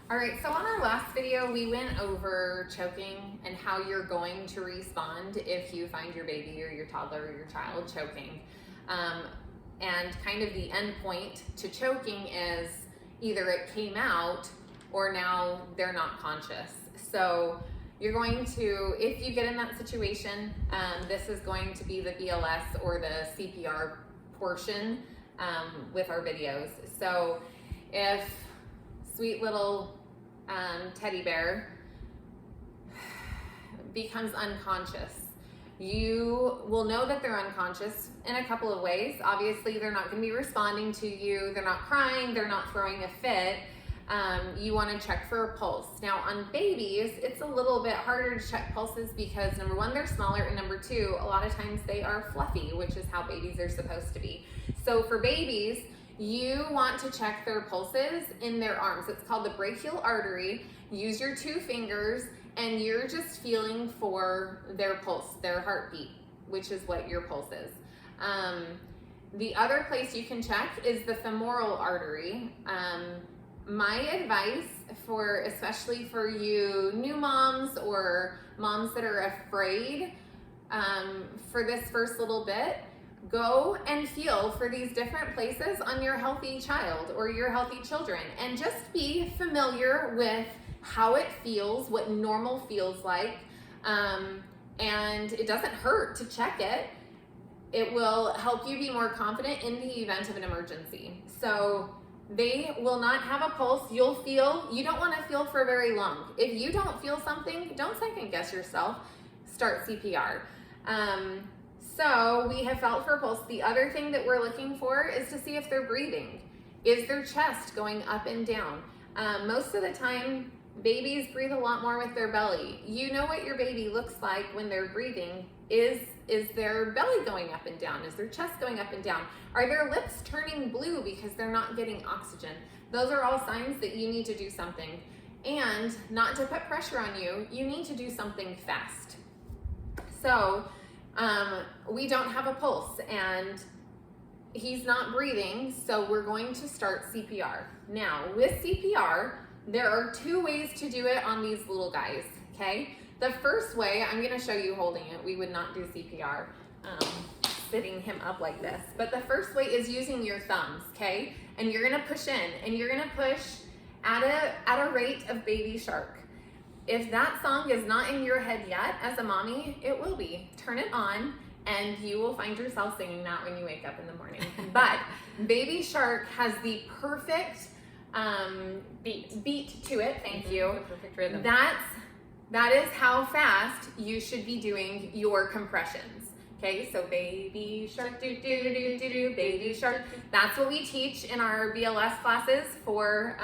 All right, so on our last video, we went over choking and how you're going to respond if you find your baby or your toddler or your child choking. And kind of the end point to choking is either it came out or now they're not conscious. So you're going to, if you get in that situation, this is going to be the BLS or the CPR portion with our videos. So if sweet little teddy bear becomes unconscious, you will know that they're unconscious in a couple of ways. Obviously, they're not going to be responding to you. They're not crying. They're not throwing a fit. You want to check for a pulse. Now, on babies, it's a little bit harder to check pulses because number one, they're smaller, and number two, a lot of times they are fluffy, which is how babies are supposed to be. So for babies, you want to check their pulses in their arms. It's called the brachial artery. Use your two fingers and you're just feeling for their pulse, their heartbeat, which is what your pulse is. The other place you can check is the femoral artery. My advice for, especially for you new moms or moms that are afraid for this first little bit, go and feel for these different places on your healthy child or your healthy children and just be familiar with how it feels, what normal feels like. And it doesn't hurt to check it. It will help you be more confident in the event of an emergency. So they will not have a pulse. You'll feel, you don't want to feel for very long. If you don't feel something, don't second guess yourself. Start CPR. So we have felt for a pulse. The other thing that we're looking for is to see if they're breathing. Is their chest going up and down? Most of the time, babies breathe a lot more with their belly. You know what your baby looks like when they're breathing. Is their belly going up and down? Is their chest going up and down? Are their lips turning blue because they're not getting oxygen? Those are all signs that you need to do something. And not to put pressure on you, you need to do something fast. So we don't have a pulse and he's not breathing, so we're going to start CPR. Now, with CPR, there are two ways to do it on these little guys, okay? The first way, I'm gonna show you holding it. We would not do CPR sitting him up like this. But the first way is using your thumbs, okay? And you're gonna push in, and you're gonna push at a rate of Baby Shark. If that song is not in your head yet, as a mommy, it will be. Turn it on, and you will find yourself singing that when you wake up in the morning. But Baby Shark has the perfect beat to it. Thank you. The perfect rhythm. That is how fast you should be doing your compressions. Okay, so Baby Shark, do do do do do, Baby Shark. That's what we teach in our BLS classes for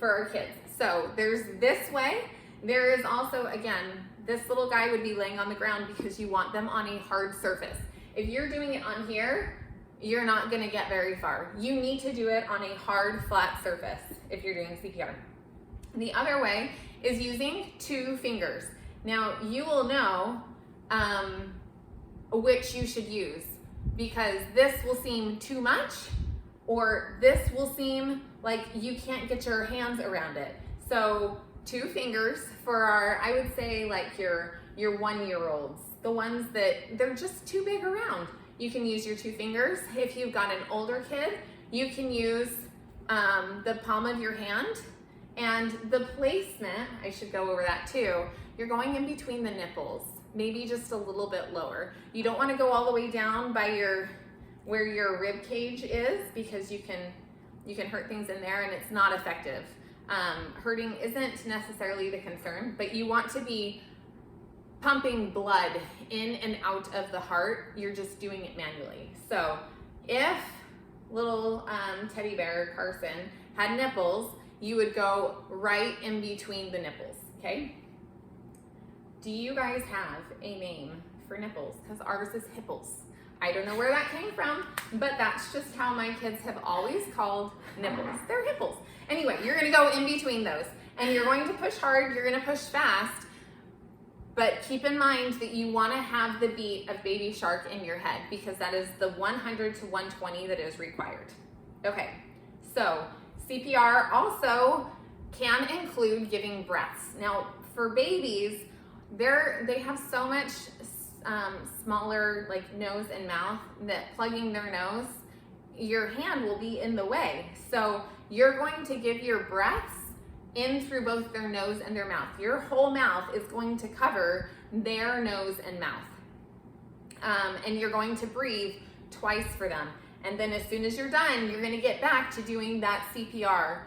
our kids. So there's this way. There is also, again, this little guy would be laying on the ground because you want them on a hard surface. If you're doing it on here, you're not gonna get very far. You need to do it on a hard, flat surface if you're doing CPR. The other way is using two fingers. Now, you will know which you should use because this will seem too much or this will seem like you can't get your hands around it. So two fingers for our, I would say like your 1-year-olds, the ones that they're just too big around. You can use your two fingers. If you've got an older kid, you can use the palm of your hand. And the placement, I should go over that too, you're going in between the nipples, maybe just a little bit lower. You don't want to go all the way down by where your rib cage is because you can hurt things in there and it's not effective. Hurting isn't necessarily the concern, but you want to be pumping blood in and out of the heart. You're just doing it manually. So if little teddy bear Carson had nipples, you would go right in between the nipples, okay? Do you guys have a name for nipples? Because ours is hipples. I don't know where that came from, but that's just how my kids have always called nipples. They're hipples. Anyway, you're gonna go in between those and you're going to push hard, you're gonna push fast, but keep in mind that you wanna have the beat of Baby Shark in your head because that is the 100 to 120 that is required. Okay, so CPR also can include giving breaths. Now, for babies, they have so much smaller like nose and mouth that plugging their nose, your hand will be in the way. So you're going to give your breaths in through both their nose and their mouth. Your whole mouth is going to cover their nose and mouth. And you're going to breathe twice for them. And then as soon as you're done, you're gonna get back to doing that CPR,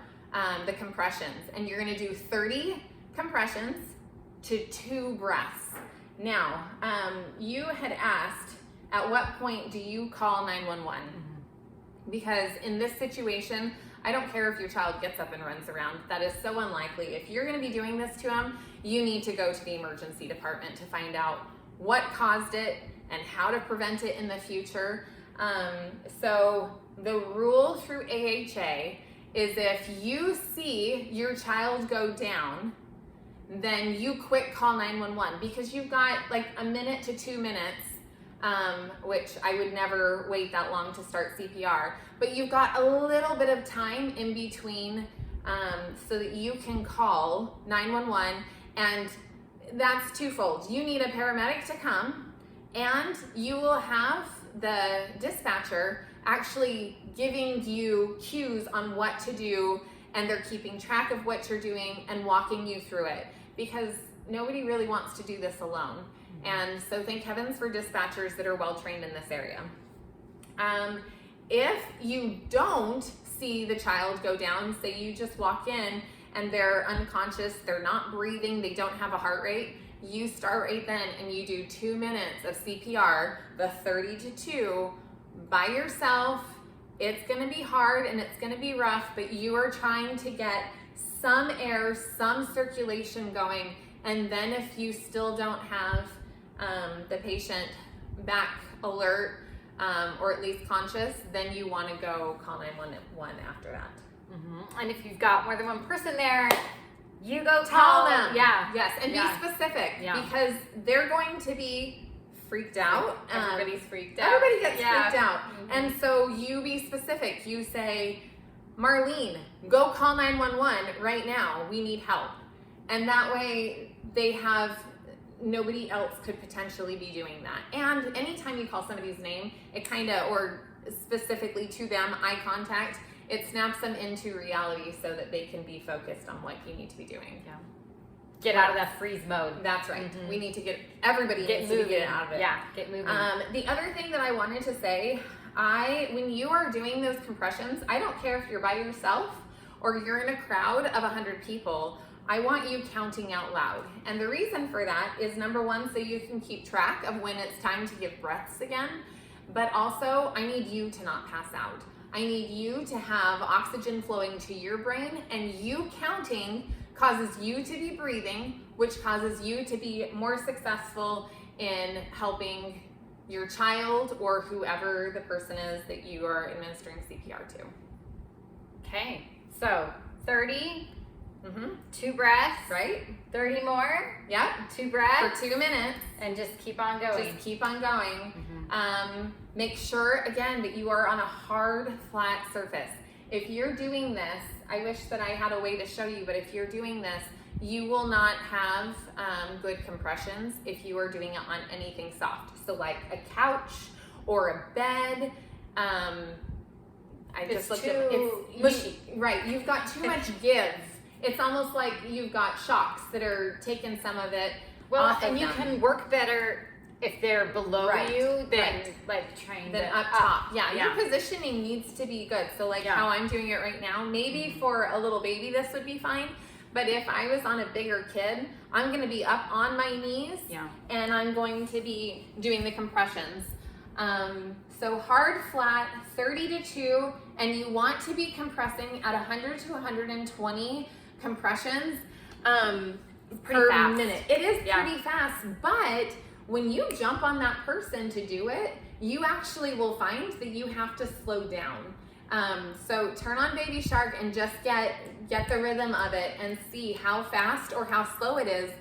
the compressions. And you're gonna do 30 compressions to 2 breaths. Now, you had asked, at what point do you call 911? Because in this situation, I don't care if your child gets up and runs around. That is so unlikely. If you're gonna be doing this to them, you need to go to the emergency department to find out what caused it and how to prevent it in the future. So the rule through AHA is if you see your child go down, then you quick call 911, because you've got like a minute to 2 minutes, which I would never wait that long to start CPR, but you've got a little bit of time in between so that you can call 911, and that's twofold. You need a paramedic to come, and you will have the dispatcher actually giving you cues on what to do, and they're keeping track of what you're doing and walking you through it, because nobody really wants to do this alone. And so thank heavens for dispatchers that are well trained in this area. If you don't see the child go down, say you just walk in and they're unconscious, they're not breathing, they don't have a heart rate, you start right then and you do 2 minutes of CPR, the 30 to 2, by yourself. It's gonna be hard and it's gonna be rough, but you are trying to get some air, some circulation going. And then if you still don't have the patient back alert or at least conscious, then you wanna go call 911 after that. And if you've got more than one person there, you go Tell them. Yeah. Yes, and be specific, because they're going to be freaked out. Everybody's freaked out. Everybody gets freaked out. And so you be specific. You say, Marlene, go call 911 right now. We need help. And that way nobody else could potentially be doing that. And anytime you call somebody's name, it or specifically to them, eye contact, it snaps them into reality so that they can be focused on what you need to be doing. Yeah. Get out of that freeze mode. That's right. We need to everybody needs to get out of it. Yeah, get moving. The other thing that I wanted to say, when you are doing those compressions, I don't care if you're by yourself or you're in a crowd of 100 people, I want you counting out loud. And the reason for that is, number one, so you can keep track of when it's time to give breaths again, but also I need you to not pass out. I need you to have oxygen flowing to your brain, and you counting causes you to be breathing, which causes you to be more successful in helping your child or whoever the person is that you are administering CPR to. Okay, so 30, 2 breaths, right? 30 more, Yep. 2 breaths. For 2 minutes. And just keep on going. Just keep on going. Make sure, again, that you are on a hard, flat surface. If you're doing this, I wish that I had a way to show you, but if you're doing this, you will not have good compressions if you are doing it on anything soft. So like a couch or a bed. It's mushy. Right, you've got too much give. It's almost like you've got shocks that are taking some of it off of and you can work better if they're below you than like trying to up top. Yeah, your positioning needs to be good. So like how I'm doing it right now, maybe for a little baby this would be fine, but if I was on a bigger kid, I'm going to be up on my knees and I'm going to be doing the compressions. So hard, flat, 30 to 2, and you want to be compressing at 100 to 120 compressions per minute. It is pretty fast, but when you jump on that person to do it, you actually will find that you have to slow down. So turn on Baby Shark and just get the rhythm of it and see how fast or how slow it is,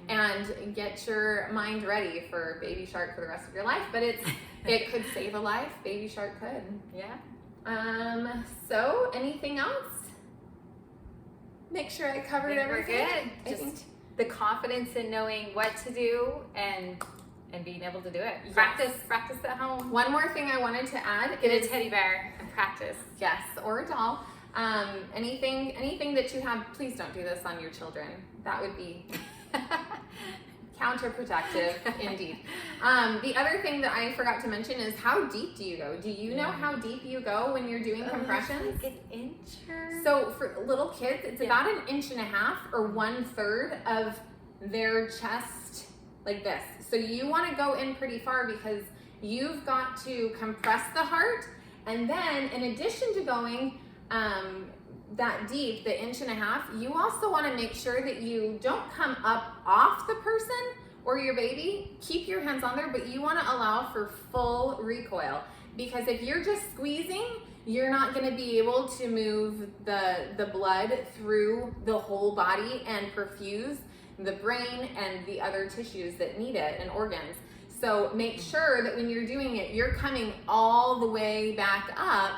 and get your mind ready for Baby Shark for the rest of your life. But it could save a life. Baby Shark could. Yeah. So anything else? make sure I covered I think we're everything. good. Just the confidence in knowing what to do and being able to do it. Yes. Practice at home. One more thing I wanted to add Get a is teddy bear and practice. yes, or a doll. Anything that you have, please don't do this on your children. That would be counterproductive indeed. The other thing that I forgot to mention is how deep do you go? Do you know how deep you go when you're doing compressions? Like an inch or... So for little kids, it's about 1.5 inches or 1/3 of their chest, like this. So you want to go in pretty far because you've got to compress the heart, and then in addition to going that deep, the 1.5 inches, you also want to make sure that you don't come up off the person or your baby. Keep your hands on there, but you want to allow for full recoil, because if you're just squeezing, you're not going to be able to move the blood through the whole body and perfuse the brain and the other tissues that need it and organs. So make sure that when you're doing it, you're coming all the way back up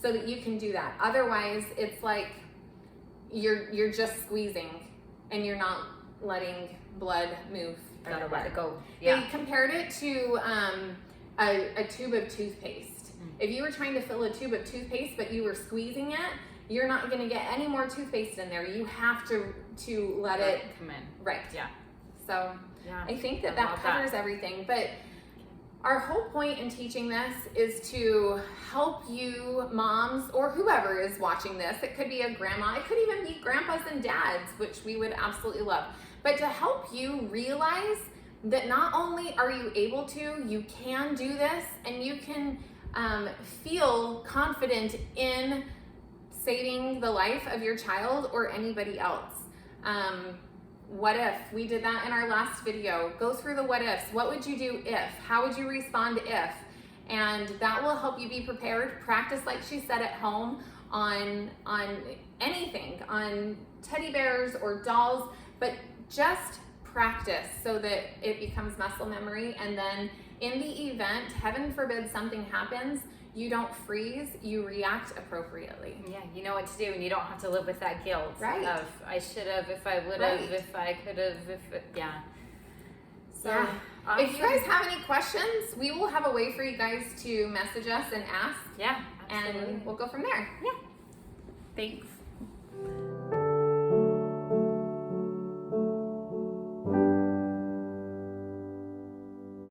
so that you can do that. Otherwise, it's like you're just squeezing and you're not letting blood move. Gotta let it go. They compared it to a tube of toothpaste. If you were trying to fill a tube of toothpaste but you were squeezing it, you're not going to get any more toothpaste in there. You have to let it come in. Right. Yeah. So Yeah. I think that covers everything. But our whole point in teaching this is to help you moms or whoever is watching this. It could be a grandma. It could even be grandpas and dads, which we would absolutely love. But to help you realize that not only are you able to, you can do this, and you can feel confident in saving the life of your child or anybody else. What if? We did that in our last video. Go through the what ifs. What would you do if? How would you respond if? And that will help you be prepared. Practice, like she said, at home on anything, on teddy bears or dolls, but just practice so that it becomes muscle memory. And then in the event, heaven forbid, something happens, you don't freeze, you react appropriately. Yeah, you know what to do, and you don't have to live with that guilt Right. of I should have, if I would have, if I could have, So Awesome. if you guys have any questions, we will have a way for you guys to message us and ask. Yeah, absolutely. And we'll go from there. Thanks.